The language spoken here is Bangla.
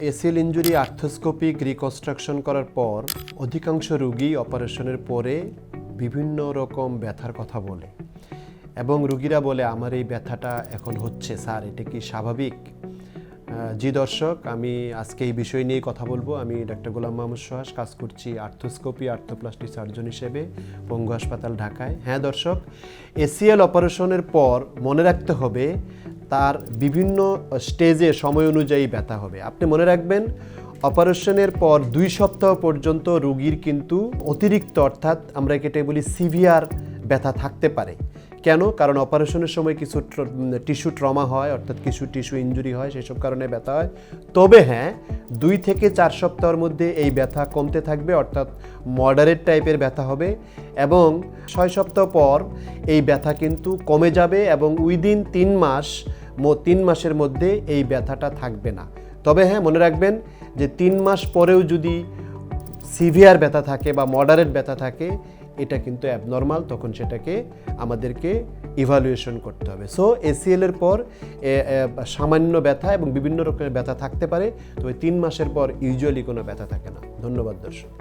এসিএল ইনজুরি আর্থ্রোস্কোপিক রিকনস্ট্রাকশন করার পর অধিকাংশ রোগী অপারেশনের পরে বিভিন্ন রকম ব্যথার কথা বলে এবং রোগীরা বলে আমার এই ব্যথাটা এখন হচ্ছে স্যার, এটা কি স্বাভাবিক? জি দর্শক, আমি আজকে এই বিষয় নিয়ে কথা বলবো। আমি ডাক্তার গোলাম মাহমুদ সোহাস, কাজ করছি আর্থ্রোস্কোপি আর্থ্রোপ্লাস্টি সার্জন হিসেবে পঙ্গু হাসপাতাল, ঢাকায়। হ্যাঁ দর্শক, এসিএল অপারেশনের পর মনে রাখতে হবে তার বিভিন্ন স্টেজে সময় অনুযায়ী ব্যথা হবে। আপনি মনে রাখবেন, অপারেশনের পর 2 সপ্তাহ পর্যন্ত রোগীর কিন্তু অতিরিক্ত, অর্থাৎ আমরা এটাই বলি সিভিয়ার ব্যথা থাকতে পারে। কেন? কারণ অপারেশনের সময় কিছু টিস্যু ট্রমা হয়, অর্থাৎ কিছু টিস্যু ইনজুরি হয়, সেসব কারণে ব্যথা হয়। তবে হ্যাঁ, 2 থেকে 4 সপ্তাহের মধ্যে এই ব্যথা কমতে থাকবে, অর্থাৎ মডারেট টাইপের ব্যথা হবে এবং 6 সপ্তাহ পর এই ব্যথা কিন্তু কমে যাবে এবং উইদিন 3 মাসের মধ্যে এই ব্যথাটা থাকবে না। তবে হ্যাঁ, মনে রাখবেন যে 3 মাস পরেও যদি সিভিয়ার ব্যথা থাকে বা মডারেট ব্যথা থাকে, এটা কিন্তু অ্যাবনর্মাল, তখন সেটাকে আমাদেরকে ইভালুয়েশন করতে হবে। সো এসিএল এর পর সামান্য ব্যথা এবং বিভিন্ন রকমের ব্যথা থাকতে পারে, তবে 3 মাসের পর ইউজুয়ালি কোনো ব্যথা থাকে না। ধন্যবাদ দর্শক।